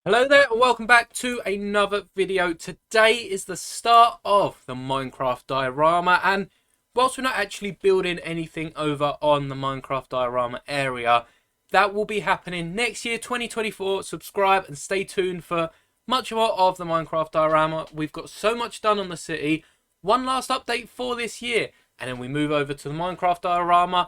Hello there and welcome back to another video. Today is the start of the Minecraft diorama, and whilst we're not actually building anything over on the Minecraft diorama area, that will be happening next year, 2024. Subscribe and stay tuned for much more of the Minecraft diorama. We've got so much done on the city. One last update for this year and then we move over to the Minecraft diorama.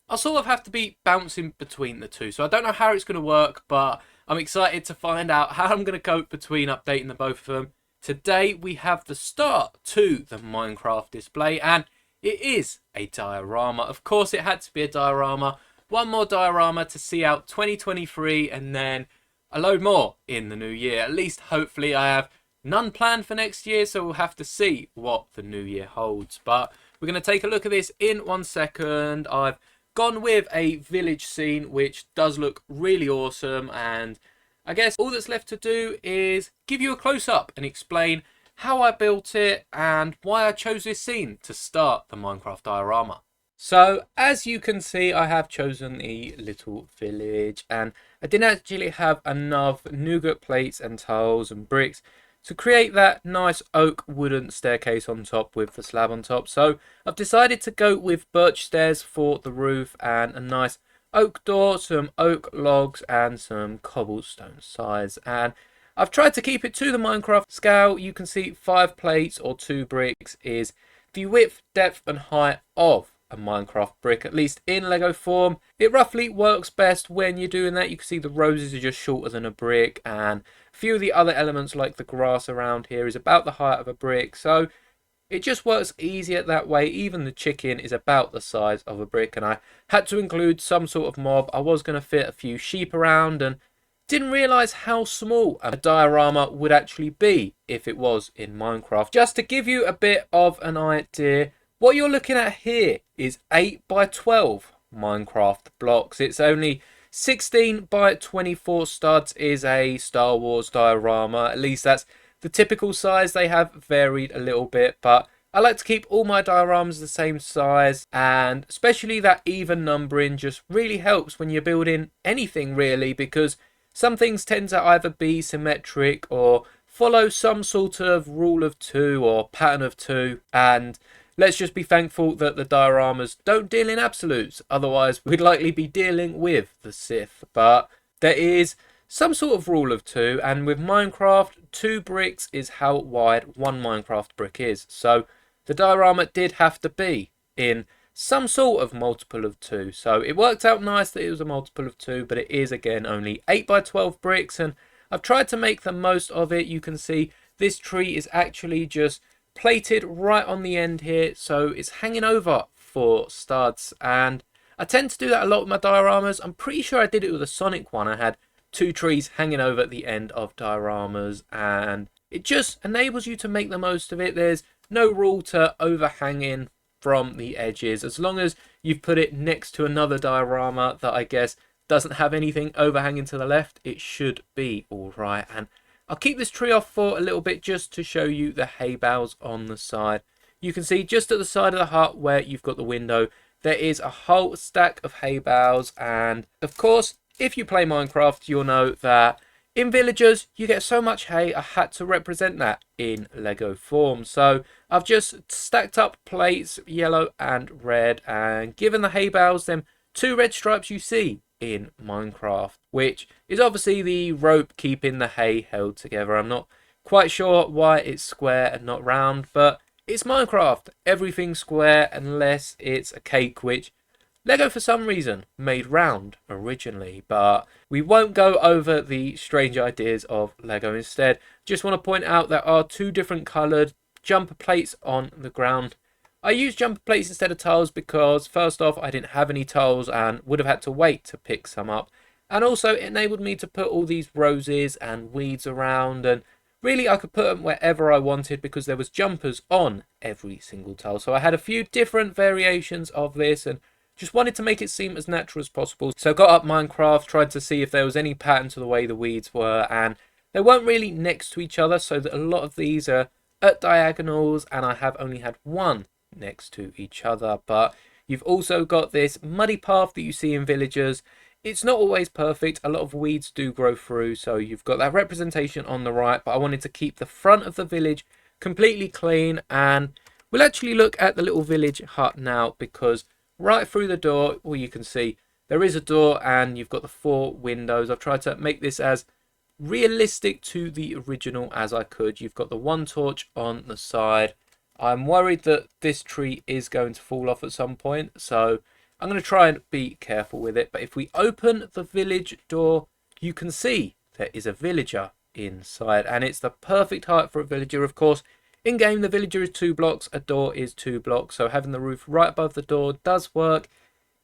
I'll sort of have to be bouncing between the two, so I don't know how it's going to work, but I'm excited to find out how I'm going to cope between updating the both of them. Today we have the start to the Minecraft display, and it is a diorama. Of course it had to be a diorama. One more diorama to see out 2023 and then a load more in the new year. At least hopefully. I have none planned for next year, so we'll have to see what the new year holds. But we're going to take a look at this in 1 second. I've gone with a village scene which does look really awesome, and I guess all that's left to do is give you a close-up and explain how I built it and why I chose this scene to start the Minecraft diorama. So as you can see, I have chosen the little village, and I didn't actually have enough nougat plates and tiles and bricks to create that nice oak wooden staircase on top with the slab on top. So I've decided to go with birch stairs for the roof and a nice oak door, some oak logs and some cobblestone sides. And I've tried to keep it to the Minecraft scale. You can see 5 plates or 2 bricks is the width, depth and height of a Minecraft brick, at least in Lego form. It roughly works best when you're doing that. You can see the roses are just shorter than a brick, and a few of the other elements like the grass around here is about the height of a brick, so it just works easier that way. Even the chicken is about the size of a brick, and I had to include some sort of mob. I was going to fit a few sheep around and didn't realise how small a diorama would actually be if it was in Minecraft. Just to give you a bit of an idea, what you're looking at here is 8 by 12 Minecraft blocks. It's only 16 by 24 studs is a Star Wars diorama. At least that's the typical size. They have varied a little bit, but I like to keep all my dioramas the same size, and especially that even numbering just really helps when you're building anything really, because some things tend to either be symmetric or follow some sort of rule of 2 or pattern of 2, and let's just be thankful that the dioramas don't deal in absolutes, otherwise we'd likely be dealing with the Sith. But there is some sort of rule of 2, and with Minecraft, 2 bricks is how wide one Minecraft brick is. So the diorama did have to be in some sort of multiple of 2. So it worked out nice that it was a multiple of 2, but it is again only 8 by 12 bricks, and I've tried to make the most of it. You can see this tree is actually just plated right on the end here, so it's hanging over for studs, and I tend to do that a lot with my dioramas. I'm pretty sure I did it with a Sonic one. I had 2 trees hanging over at the end of dioramas, and it just enables you to make the most of it. There's no rule to overhanging from the edges, as long as you've put it next to another diorama that I guess doesn't have anything overhanging to the left, it should be all right. And I'll keep this tree off for a little bit just to show you the hay bales on the side. You can see just at the side of the hut where you've got the window, there is a whole stack of hay bales. And of course, if you play Minecraft, you'll know that in villagers, you get so much hay. I had to represent that in Lego form. So I've just stacked up plates, yellow and red, and given the hay bales them 2 red stripes you see in Minecraft, which is obviously the rope keeping the hay held together. I'm not quite sure why it's square and not round, but it's Minecraft. Everything's square unless it's a cake, which Lego for some reason made round originally. But we won't go over the strange ideas of Lego. Instead, just want to point out there are 2 different coloured jumper plates on the ground. I used jumper plates instead of tiles because first off, I didn't have any tiles and would have had to wait to pick some up, and also it enabled me to put all these roses and weeds around, and really I could put them wherever I wanted because there was jumpers on every single tile. So I had a few different variations of this and just wanted to make it seem as natural as possible. So I got up Minecraft, tried to see if there was any pattern to the way the weeds were, and they weren't really next to each other, so that a lot of these are at diagonals, and I have only had one next to each other. But you've also got this muddy path that you see in villagers It's not always perfect. A lot of weeds do grow through, so you've got that representation on the right, but I wanted to keep the front of the village completely clean. And we'll actually look at the little village hut now, because right through the door, well, you can see there is a door and you've got the 4 windows. I've tried to make this as realistic to the original as I could. You've got the 1 torch on the side. I'm worried that this tree is going to fall off at some point, so I'm going to try and be careful with it. But if we open the village door, you can see there is a villager inside, and it's the perfect height for a villager. Of course, in game the villager is 2 blocks, a door is 2 blocks, so having the roof right above the door does work.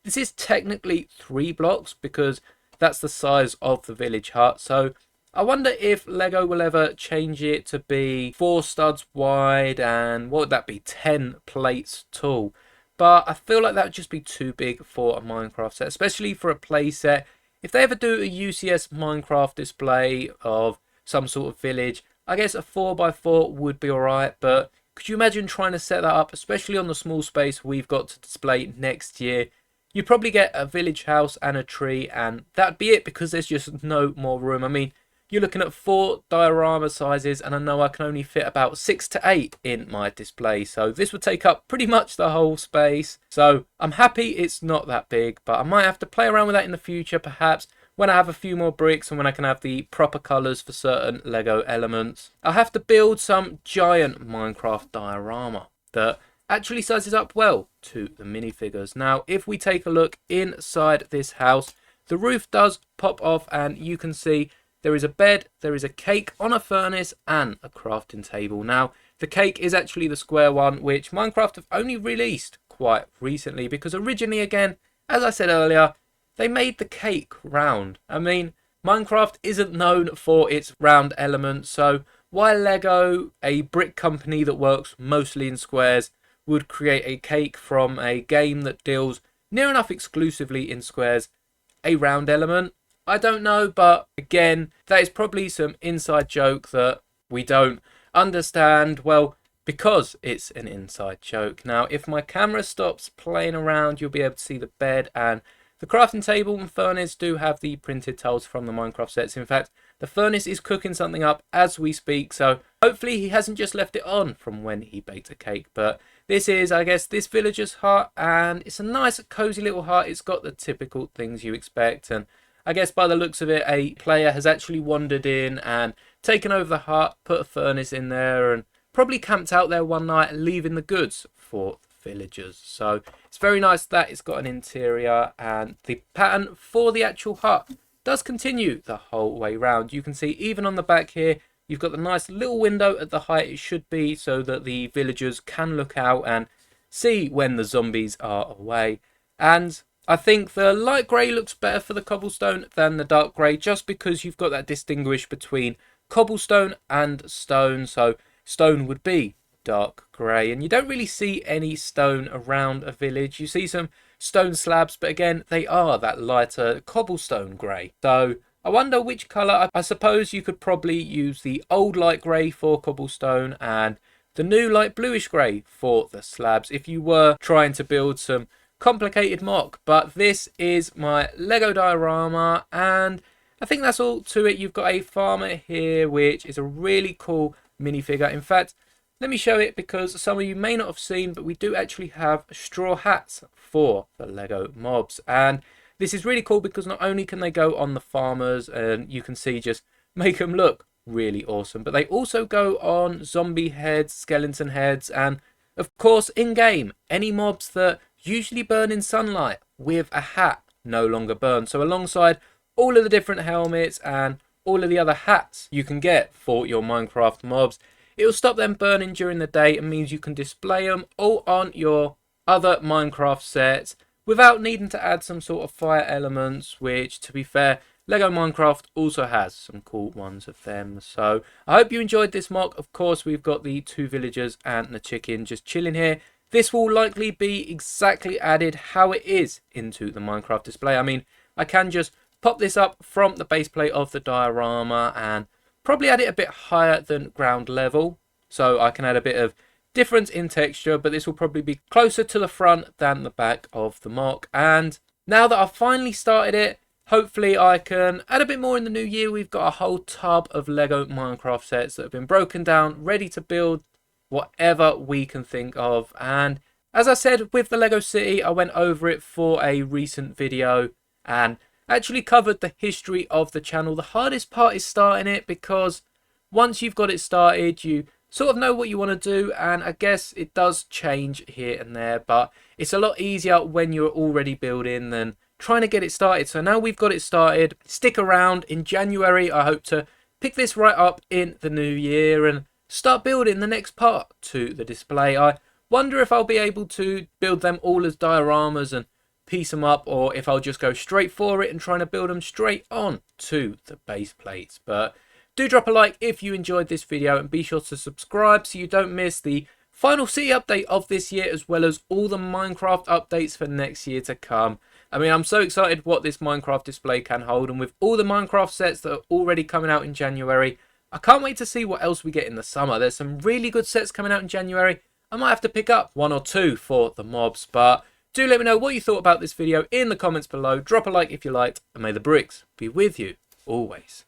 This is technically 3 blocks because that's the size of the village hut, so I wonder if Lego will ever change it to be 4 studs wide and what would that be, 10 plates tall. But I feel like that would just be too big for a Minecraft set, especially for a play set. If they ever do a UCS Minecraft display of some sort of village, I guess a 4x4 would be alright. But could you imagine trying to set that up, especially on the small space we've got to display next year? You'd probably get a village house and a tree, and that'd be it because there's just no more room. I mean, you're looking at 4 diorama sizes, and I know I can only fit about 6 to 8 in my display, so this would take up pretty much the whole space. So I'm happy it's not that big, but I might have to play around with that in the future, perhaps when I have a few more bricks and when I can have the proper colours for certain Lego elements. I'll have to build some giant Minecraft diorama that actually sizes up well to the minifigures. Now, if we take a look inside this house, the roof does pop off, and you can see there is a bed, there is a cake on a furnace, and a crafting table. Now, the cake is actually the square one, which Minecraft have only released quite recently, because originally, again, as I said earlier, they made the cake round. I mean, Minecraft isn't known for its round elements, so why Lego, a brick company that works mostly in squares, would create a cake from a game that deals near enough exclusively in squares, a round element? I don't know, but again, that is probably some inside joke that we don't understand, well, because it's an inside joke. Now, if my camera stops playing around, you'll be able to see the bed, and the crafting table and furnace do have the printed tiles from the Minecraft sets. In fact, the furnace is cooking something up as we speak, so hopefully he hasn't just left it on from when he baked a cake. But this is, I guess, this villager's hut, and it's a nice, cozy little hut. It's got the typical things you expect, and I guess by the looks of it, a player has actually wandered in and taken over the hut, put a furnace in there, and probably camped out there one night, leaving the goods for the villagers. So it's very nice that it's got an interior, and the pattern for the actual hut does continue the whole way round. You can see even on the back here, you've got the nice little window at the height it should be, so that the villagers can look out and see when the zombies are away. And I think the light grey looks better for the cobblestone than the dark grey, just because you've got that distinguish between cobblestone and stone. So stone would be dark grey, and you don't really see any stone around a village. You see some stone slabs, but again, they are that lighter cobblestone grey. So I wonder which colour. I suppose you could probably use the old light grey for cobblestone and the new light bluish grey for the slabs if you were trying to build some complicated mock. But this is my Lego diorama, and I think that's all to it. You've got a farmer here, which is a really cool minifigure. In fact, let me show it, because some of you may not have seen, but we do actually have straw hats for the Lego mobs, and this is really cool because not only can they go on the farmers and you can see just make them look really awesome, but they also go on zombie heads, skeleton heads, and of course in game any mobs that usually burn in sunlight with a hat no longer burn. So alongside all of the different helmets and all of the other hats you can get for your Minecraft mobs, it will stop them burning during the day and means you can display them all on your other Minecraft sets without needing to add some sort of fire elements, which, to be fair, Lego Minecraft also has some cool ones of them. So I hope you enjoyed this mock. Of course, we've got the 2 villagers and the chicken just chilling here. This will likely be exactly added how it is into the Minecraft display. I mean, I can just pop this up from the base plate of the diorama and probably add it a bit higher than ground level, so I can add a bit of difference in texture, but this will probably be closer to the front than the back of the mock. And now that I've finally started it, hopefully I can add a bit more in the new year. We've got a whole tub of Lego Minecraft sets that have been broken down, ready to build whatever we can think of. And as I said with the Lego City, I went over it for a recent video and actually covered the history of the channel. The hardest part is starting it, because once you've got it started, you sort of know what you want to do, and I guess it does change here and there, but it's a lot easier when you're already building than trying to get it started. So now we've got it started. Stick around. In January I hope to pick this right up in the new year and start building the next part to the display. I wonder if I'll be able to build them all as dioramas and piece them up, or if I'll just go straight for it and trying to build them straight on to the base plates. But do drop a like if you enjoyed this video, and be sure to subscribe so you don't miss the final city update of this year, as well as all the Minecraft updates for next year to come. I mean, I'm so excited what this Minecraft display can hold, and with all the Minecraft sets that are already coming out in January, I can't wait to see what else we get in the summer. There's some really good sets coming out in January. I might have to pick up one or two for the mobs, but do let me know what you thought about this video in the comments below. Drop a like if you liked, and may the bricks be with you always.